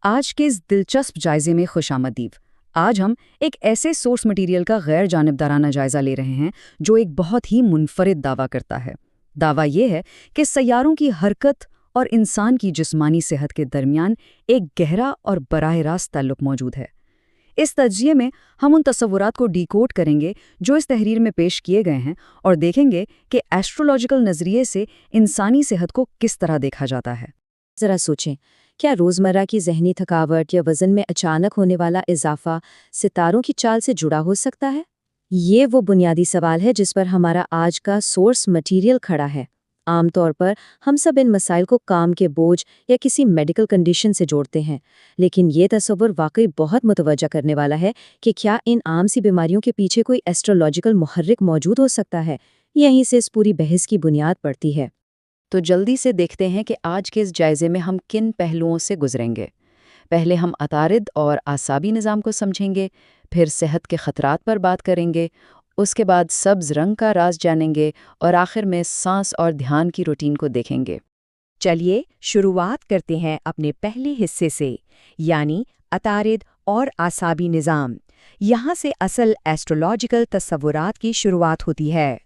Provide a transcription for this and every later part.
آج کے اس دلچسپ جائزے میں خوش آمدید۔ آج ہم ایک ایسے سورس مٹیریل کا غیر جانبدارانہ جائزہ لے رہے ہیں جو ایک بہت ہی منفرد دعویٰ کرتا ہے۔ دعویٰ یہ ہے کہ سیاروں کی حرکت اور انسان کی جسمانی صحت کے درمیان ایک گہرا اور براہ راست تعلق موجود ہے۔ اس تجزیے میں ہم ان تصورات کو ڈیکوڈ کریں گے جو اس تحریر میں پیش کیے گئے ہیں اور دیکھیں گے کہ ایسٹرولوجیکل نظریے سے انسانی صحت کو کس طرح دیکھا جاتا ہے۔ ذرا سوچیں، کیا روزمرہ کی ذہنی تھکاوٹ یا وزن میں اچانک ہونے والا اضافہ ستاروں کی چال سے جڑا ہو سکتا ہے؟ یہ وہ بنیادی سوال ہے جس پر ہمارا آج کا سورس مٹیریل کھڑا ہے۔ عام طور پر ہم سب ان مسائل کو کام کے بوجھ یا کسی میڈیکل کنڈیشن سے جوڑتے ہیں، لیکن یہ تصور واقعی بہت متوجہ کرنے والا ہے کہ کیا ان عام سی بیماریوں کے پیچھے کوئی ایسٹرولوجیکل محرک موجود ہو سکتا ہے۔ یہیں سے اس پوری بحث کی بنیاد پڑتی ہے۔ تو جلدی سے دیکھتے ہیں کہ آج کے اس جائزے میں ہم کن پہلوؤں سے گزریں گے۔ پہلے ہم عطارد اور اعصابی نظام کو سمجھیں گے، پھر صحت کے خطرات پر بات کریں گے، اس کے بعد سبز رنگ کا راز جانیں گے اور آخر میں سانس اور دھیان کی روٹین کو دیکھیں گے۔ چلیے شروعات کرتے ہیں اپنے پہلے حصے سے، یعنی عطارد اور اعصابی نظام۔ یہاں سے اصل ایسٹرولوجیکل تصورات کی شروعات ہوتی ہے۔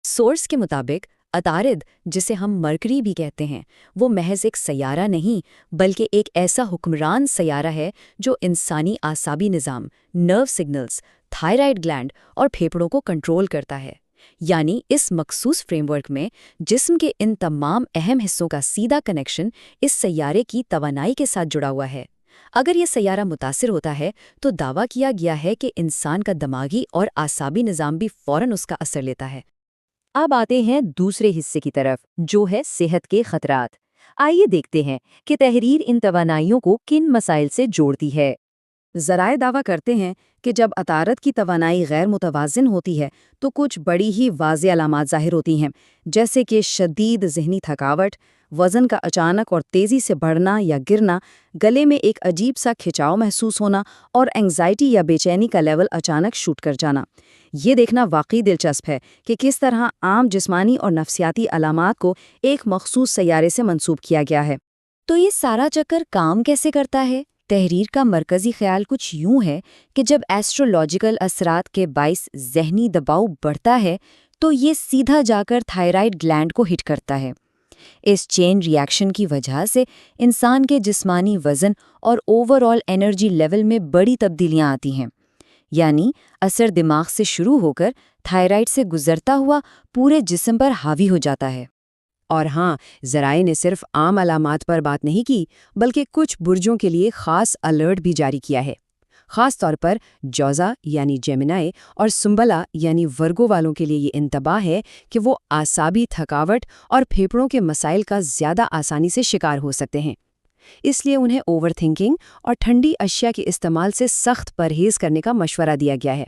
سورس کے مطابق عطارد، جسے ہم مرکری بھی کہتے ہیں، وہ محض ایک سیارہ نہیں بلکہ ایک ایسا حکمران سیارہ ہے جو انسانی اعصابی نظام، نرو سگنلز، تھائرائیڈ گلینڈ اور پھیپھڑوں کو کنٹرول کرتا ہے۔ یعنی اس مخصوص فریم ورک میں جسم کے ان تمام اہم حصوں کا سیدھا کنیکشن اس سیارے کی توانائی کے ساتھ جڑا ہوا ہے۔ اگر یہ سیارہ متاثر ہوتا ہے تو دعویٰ کیا گیا ہے کہ انسان کا دماغی اور اعصابی نظام بھی فوراً اس کا اثر لیتا ہے۔ اب آتے ہیں دوسرے حصے کی طرف، جو ہے صحت کے خطرات۔ آئیے دیکھتے ہیں کہ تحریر ان توانائیوں کو کن مسائل سے جوڑتی ہے۔ ذرائع دعویٰ کرتے ہیں کہ جب عطارد کی توانائی غیر متوازن ہوتی ہے تو کچھ بڑی ہی واضح علامات ظاہر ہوتی ہیں، جیسے کہ شدید ذہنی تھکاوٹ، وزن کا اچانک اور تیزی سے بڑھنا یا گرنا، گلے میں ایک عجیب سا کھچاؤ محسوس ہونا اور اینگزائٹی یا بے چینی کا لیول اچانک شوٹ کر جانا۔ یہ دیکھنا واقعی دلچسپ ہے کہ کس طرح عام جسمانی اور نفسیاتی علامات کو ایک مخصوص سیارے سے منسوب کیا گیا ہے۔ تو یہ سارا چکر کام کیسے کرتا ہے؟ تحریر کا مرکزی خیال کچھ یوں ہے کہ جب ایسٹرولوجیکل اثرات کے باعث ذہنی دباؤ بڑھتا ہے تو یہ سیدھا جا کر تھائرائیڈ گلینڈ کو ہٹ کرتا ہے۔ اس چین ری ایکشن کی وجہ سے انسان کے جسمانی وزن اور اوور آل انرجی لیول میں بڑی تبدیلیاں آتی ہیں۔ یعنی اثر دماغ سے شروع ہو کر تھائرائیڈ سے گزرتا ہوا پورے جسم پر حاوی ہو جاتا ہے۔ اور ہاں، ذرائع نے صرف عام علامات پر بات نہیں کی بلکہ کچھ برجوں کے لیے خاص الرٹ بھی جاری کیا ہے۔ خاص طور پر جوزا یعنی جیمنائی اور سنبلا یعنی ورگو والوں کے لیے یہ انتباہ ہے کہ وہ اعصابی تھکاوٹ اور پھیپھڑوں کے مسائل کا زیادہ آسانی سے شکار ہو سکتے ہیں۔ اس لیے انہیں اوور تھنکنگ اور ٹھنڈی اشیاء کے استعمال سے سخت پرہیز کرنے کا مشورہ دیا گیا ہے۔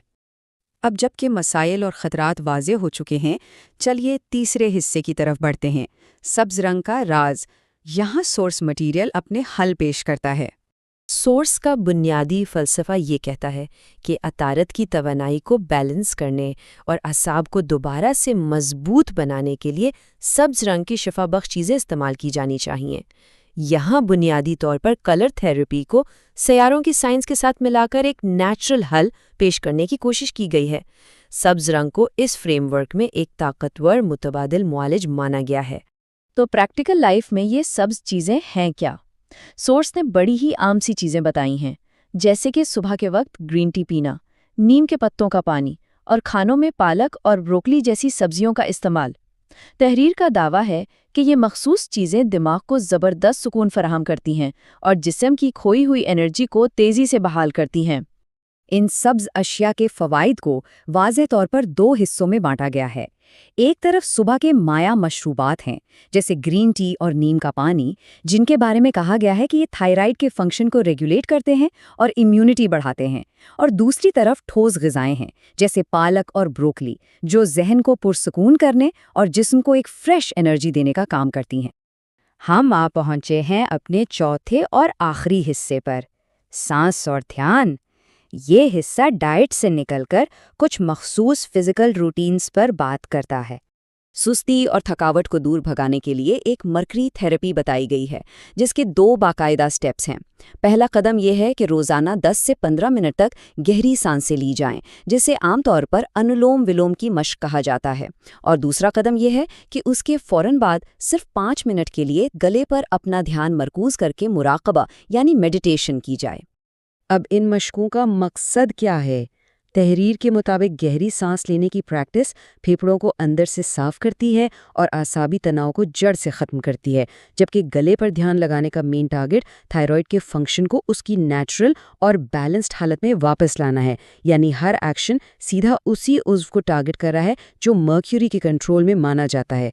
اب جب کہ مسائل اور خطرات واضح ہو چکے ہیں، چلیے تیسرے حصے کی طرف بڑھتے ہیں، سبز رنگ کا راز۔ یہاں سورس مٹیریل اپنے حل پیش کرتا ہے۔ سورس کا بنیادی فلسفہ یہ کہتا ہے کہ عطارد کی توانائی کو بیلنس کرنے اور اعصاب کو دوبارہ سے مضبوط بنانے کے لیے سبز رنگ کی شفا بخش چیزیں استعمال کی جانی چاہیے۔ یہاں بنیادی طور پر کلر تھیراپی کو سیاروں کی سائنس کے ساتھ ملا کر ایک نیچرل حل پیش کرنے کی کوشش کی گئی ہے۔ سبز رنگ کو اس فریم ورک میں ایک طاقتور متبادل معالج مانا گیا ہے۔ تو پریکٹیکل لائف میں یہ سبز چیزیں ہیں کیا؟ سورس نے بڑی ہی عام سی چیزیں بتائی ہیں، جیسے کہ صبح کے وقت گرین ٹی پینا، نیم کے پتوں کا پانی اور کھانوں میں پالک اور بروکلی جیسی سبزیوں کا استعمال۔ تحریر کا دعویٰ ہے کہ یہ مخصوص چیزیں دماغ کو زبردست سکون فراہم کرتی ہیں اور جسم کی کھوئی ہوئی انرجی کو تیزی سے بحال کرتی ہیں۔ ان سبز اشیاء کے فوائد کو واضح طور پر دو حصوں میں بانٹا گیا ہے۔ ایک طرف صبح کے مائع مشروبات ہیں، جیسے گرین ٹی اور نیم کا پانی، جن کے بارے میں کہا گیا ہے کہ یہ تھائرائیڈ کے فنکشن کو ریگولیٹ کرتے ہیں اور امیونٹی بڑھاتے ہیں، اور دوسری طرف ٹھوس غذائیں ہیں، جیسے پالک اور بروکلی، جو ذہن کو پرسکون کرنے اور جسم کو ایک فریش انرجی دینے کا کام کرتی ہیں۔ ہم پہنچے ہیں اپنے چوتھے اور آخری حصے پر، سانس اور دھیان۔ یہ حصہ ڈائٹ سے نکل کر کچھ مخصوص فزیکل روٹینز پر بات کرتا ہے۔ سستی اور تھکاوٹ کو دور بھگانے کے لیے ایک مرکری تھیراپی بتائی گئی ہے، جس کے 2 باقاعدہ سٹیپس ہیں۔ پہلا قدم یہ ہے کہ روزانہ 10 سے 15 منٹ تک گہری سانسیں لی جائیں، جسے عام طور پر انولوم ولوم کی مشق کہا جاتا ہے، اور دوسرا قدم یہ ہے کہ اس کے فوراً بعد صرف 5 منٹ کے لیے گلے پر اپنا دھیان مرکوز کر کے مراقبہ یعنی میڈیٹیشن کی جائے۔ اب ان مشقوں کا مقصد کیا ہے؟ تحریر کے مطابق گہری سانس لینے کی پریکٹس پھیپھڑوں کو اندر سے صاف کرتی ہے اور اعصابی تناؤ کو جڑ سے ختم کرتی ہے، جبکہ گلے پر دھیان لگانے کا مین ٹارگٹ تھائرائیڈ کے فنکشن کو اس کی نیچرل اور بیلنسڈ حالت میں واپس لانا ہے، یعنی ہر ایکشن سیدھا اسی عضو کو ٹارگٹ کر رہا ہے جو مرکیوری کے کنٹرول میں مانا جاتا ہے۔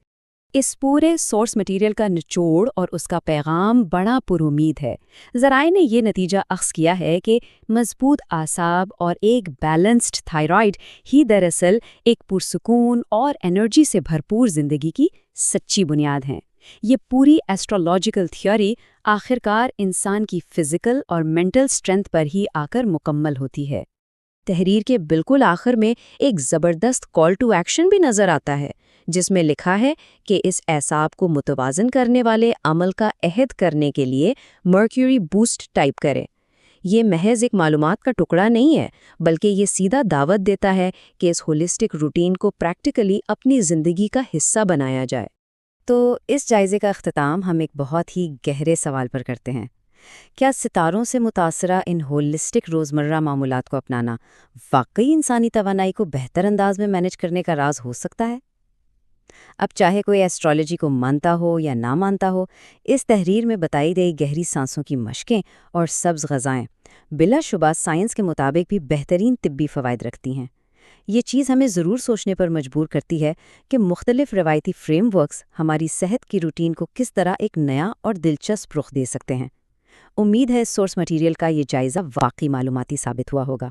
اس پورے سورس مٹیریل کا نچوڑ اور اس کا پیغام بڑا پرامید ہے۔ ذرائع نے یہ نتیجہ اخذ کیا ہے کہ مضبوط اعصاب اور ایک بیلنسڈ تھائرائیڈ ہی دراصل ایک پرسکون اور انرجی سے بھرپور زندگی کی سچی بنیاد ہیں۔ یہ پوری ایسٹرولوجیکل تھیوری آخرکار انسان کی فزیکل اور مینٹل سٹرینتھ پر ہی آ کر مکمل ہوتی ہے۔ تحریر کے بالکل آخر میں ایک زبردست کال ٹو ایکشن بھی نظر آتا ہے، جس میں لکھا ہے کہ اس اعصاب کو متوازن کرنے والے عمل کا عہد کرنے کے لیے مرکیوری بوسٹ ٹائپ کریں۔ یہ محض ایک معلومات کا ٹکڑا نہیں ہے، بلکہ یہ سیدھا دعوت دیتا ہے کہ اس ہولسٹک روٹین کو پریکٹیکلی اپنی زندگی کا حصہ بنایا جائے۔ تو اس جائزے کا اختتام ہم ایک بہت ہی گہرے سوال پر کرتے ہیں۔ کیا ستاروں سے متاثرہ ان ہولسٹک روزمرہ معمولات کو اپنانا واقعی انسانی توانائی کو بہتر انداز میں مینج کرنے کا راز ہو سکتا ہے؟ اب چاہے کوئی ایسٹرالوجی کو مانتا ہو یا نہ مانتا ہو، اس تحریر میں بتائی گئی گہری سانسوں کی مشقیں اور سبز غذائیں بلا شبہ سائنس کے مطابق بھی بہترین طبی فوائد رکھتی ہیں۔ یہ چیز ہمیں ضرور سوچنے پر مجبور کرتی ہے کہ مختلف روایتی فریم ورکس ہماری صحت کی روٹین کو کس طرح ایک نیا اور دلچسپ رخ دے سکتے ہیں۔ امید ہے سورس مٹیریل کا یہ جائزہ واقعی معلوماتی ثابت ہوا ہوگا۔